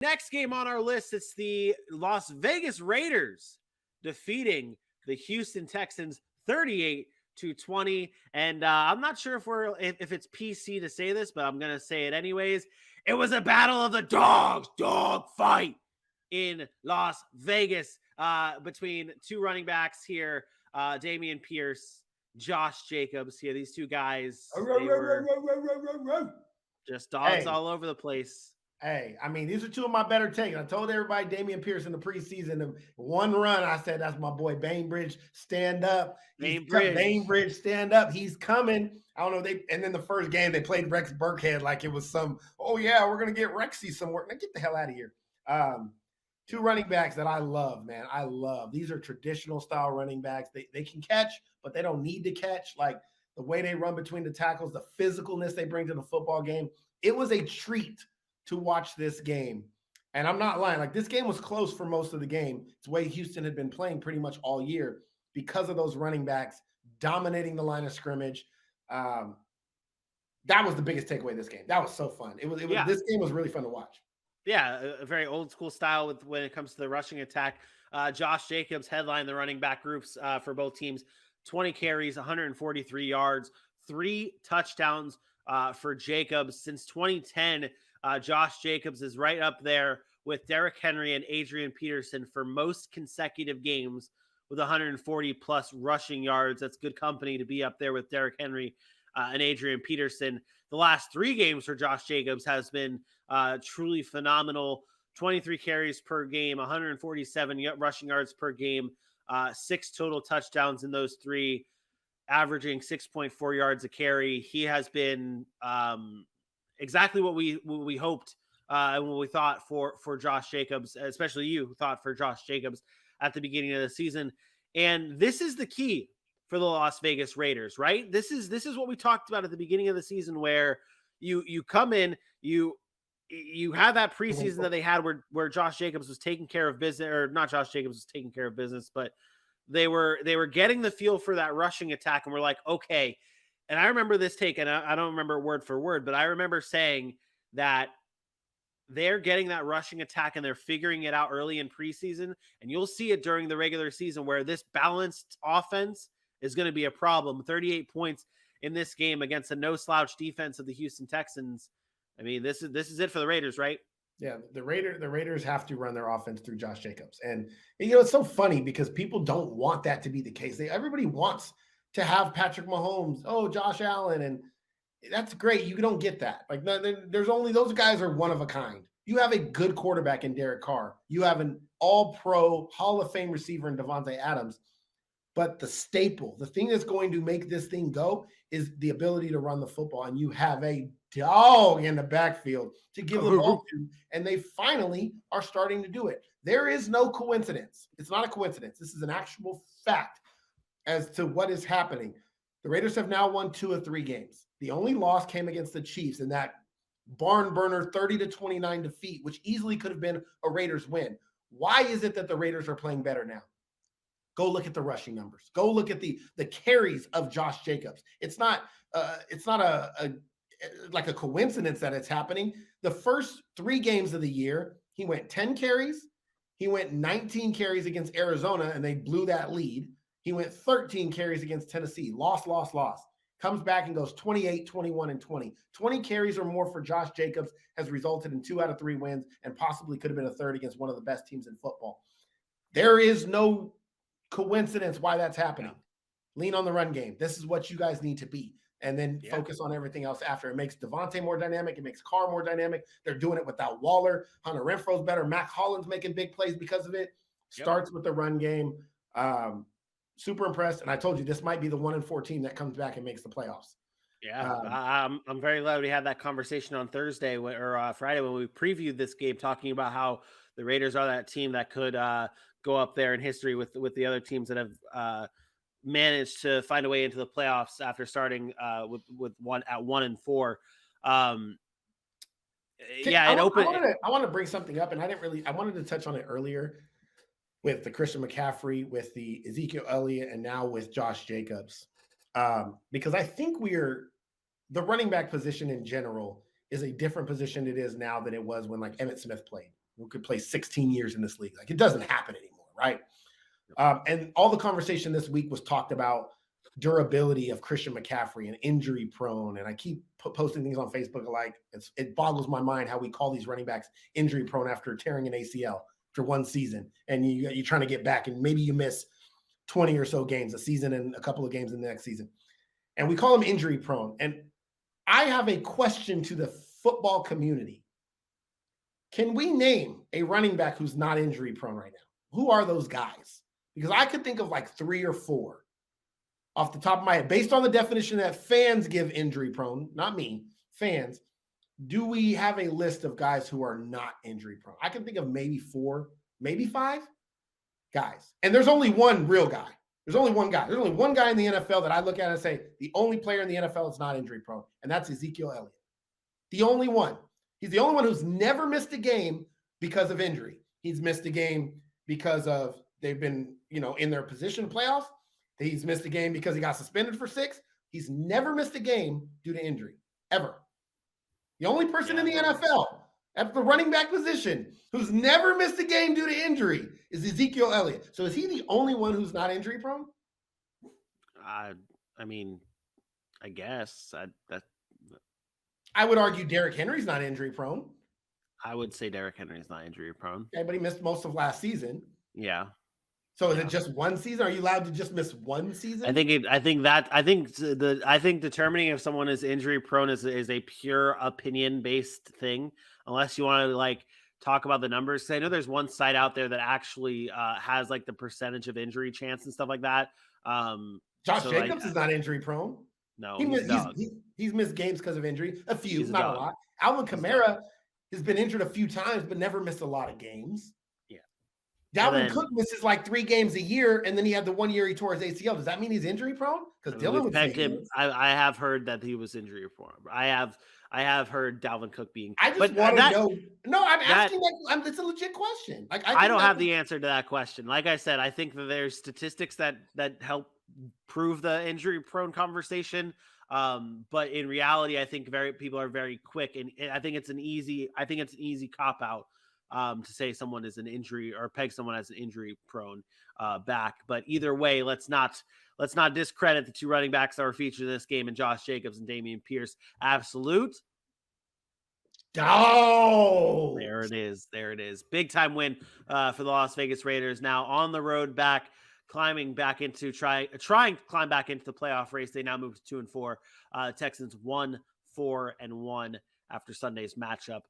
Next game on our list, it's the Las Vegas Raiders defeating the Houston Texans 38-20. And I'm not sure if it's PC to say this, but I'm gonna say it anyways. It was a battle of the dogs, dog fight in Las Vegas between two running backs here, Damian Pierce, Josh Jacobs. Here, these two guys, they were just dogs Hey, all over the place. hey, I mean, these are two of my better takes. I told everybody Damian Pierce in the preseason, one run, I said, that's my boy Bainbridge, stand up. Bainbridge, stand up. He's coming. I don't know. And then the first game, they played Rex Burkhead like it was oh, yeah, we're going to get Rexy somewhere. Now get the hell out of here. Two running backs that I love, man. I love. These are traditional style running backs. They can catch, but they don't need to catch. Like the way they run between the tackles, the physicalness they bring to the football game. It was a treat to watch this game. And I'm not lying. Like, this game was close for most of the game. It's the way Houston had been playing pretty much all year because of those running backs dominating the line of scrimmage. That was the biggest takeaway of this game. That was so fun. This game was really fun to watch. Yeah, a very old school style when it comes to the rushing attack. Josh Jacobs headlined the running back groups for both teams. 20 carries, 143 yards, 3 touchdowns for Jacobs. Since 2010, Josh Jacobs is right up there with Derrick Henry and Adrian Peterson for most consecutive games with 140 plus rushing yards. That's good company to be up there with Derrick Henry and Adrian Peterson. The last 3 games for Josh Jacobs has been truly phenomenal. 23 carries per game, 147 rushing yards per game, 6 total touchdowns in those 3, averaging 6.4 yards a carry. He has been exactly what we hoped and what we thought for Josh Jacobs, especially you thought for Josh Jacobs at the beginning of the season. And this is the key for the Las Vegas Raiders, right? This is what we talked about at the beginning of the season, where you come in, you have that preseason that they had where Josh Jacobs was taking care of business, or not Josh Jacobs was taking care of business, but they were getting the feel for that rushing attack, and we're like, okay. And I remember this take, and I don't remember word for word, but I remember saying that they're getting that rushing attack and they're figuring it out early in preseason, and you'll see it during the regular season where this balanced offense is going to be a problem. 38 points in this game against a no slouch defense of the Houston Texans. I mean, this is it for the Raiders, right? Yeah, the Raiders have to run their offense through Josh Jacobs. And it's so funny because people don't want that to be the case. Everybody wants to have Patrick Mahomes, Josh Allen, and that's great. You don't get that. Like, there's only those guys are one of a kind. You have a good quarterback in Derek Carr. You have an all-pro Hall of Fame receiver in Devontae Adams. But the staple, the thing that's going to make this thing go is the ability to run the football. And you have a dog in the backfield to give the ball to, and they finally are starting to do it. There is no coincidence. It's not a coincidence. This is an actual fact as to what is happening. The Raiders have now won 2 of 3 games. The only loss came against the Chiefs in that barn burner 30-29 defeat, which easily could have been a Raiders win. Why is it that the Raiders are playing better now? Go look at the rushing numbers. Go look at the carries of Josh Jacobs. It's not like a coincidence that it's happening. The first 3 games of the year, he went 10 carries. He went 19 carries against Arizona, and they blew that lead. He went 13 carries against Tennessee. Loss. Comes back and goes 28, 21, and 20. 20 carries or more for Josh Jacobs has resulted in 2 out of 3 wins and possibly could have been a third against one of the best teams in football. There is no coincidence why that's happening. Lean on the run game. This is what you guys need to be. And then focus on everything else after. It makes Devontae more dynamic. It makes Carr more dynamic. They're doing it without Waller. Hunter Renfro's better. Mac Hollins making big plays because of it. Starts with the run game. Super impressed. And I told you, this might be the 1-4 team that comes back and makes the playoffs. Yeah, I'm very glad we had that conversation on Thursday or Friday when we previewed this game, talking about how the Raiders are that team that could go up there in history with the other teams that have managed to find a way into the playoffs after starting with 1-4. I want to bring something up, and I wanted to touch on it earlier with the Christian McCaffrey, with the Ezekiel Elliott, and now with Josh Jacobs. Because I think the running back position in general is a different position it is now than it was when like Emmitt Smith played. who could play 16 years in this league. Like, it doesn't happen anymore, right? And all the conversation this week was talked about durability of Christian McCaffrey and injury prone. And I keep posting things on Facebook like it boggles my mind how we call these running backs injury prone after tearing an ACL for one season. And you're trying to get back and maybe you miss 20 or so games a season and a couple of games in the next season. And we call them injury prone. And I have a question to the football community. Can we name a running back who's not injury prone right now? Who are those guys? Because I could think of like 3 or 4 off the top of my head, based on the definition that fans give injury prone, not me, fans. Do we have a list of guys who are not injury prone? I can think of maybe 4, maybe 5 guys. And there's only one real guy. There's only one guy. There's only one guy in the NFL that I look at and say, the only player in the NFL that's not injury prone, and that's Ezekiel Elliott. The only one. He's the only one who's never missed a game because of injury. He's missed a game because of they've been, in their position playoffs. He's missed a game because he got suspended for 6. He's never missed a game due to injury, ever. The only person in the NFL at the running back position who's never missed a game due to injury is Ezekiel Elliott. So is he the only one who's not injury prone? I mean, I guess I would argue Derrick Henry's not injury prone. I would say Derrick Henry's not injury prone. Okay, but he missed most of last season. Yeah. So is it just one season? Are you allowed to just miss one season? I think determining if someone is injury prone is a pure opinion based thing, unless you want to talk about the numbers. I know there's one site out there that actually has the percentage of injury chance and stuff like that. Josh Jacobs is not injury prone. No, he's missed games because of injury. A few, not a lot. Alvin Kamara has been injured a few times, but never missed a lot of games. Dalvin Cook misses 3 games a year, and then he had the 1 year he tore his ACL. Does that mean he's injury prone? Because Dylan would say him. I have heard that he was injury prone. I have heard Dalvin Cook being. I just want to know. No, I'm asking. It's a legit question. I don't have the answer to that question. Like I said, I think that there's statistics that help prove the injury prone conversation. But in reality, I think people are very quick, and I think it's an easy cop out. To say someone is an injury or peg someone as an injury prone back. But either way, let's not discredit the 2 running backs that were featured in this game, and Josh Jacobs and Dameon Pierce. Absolute. Oh, there it is. Big time win for the Las Vegas Raiders. Now on the road back, trying to climb back into the playoff race. They now move to 2-4. Texans 1-4-1 after Sunday's matchup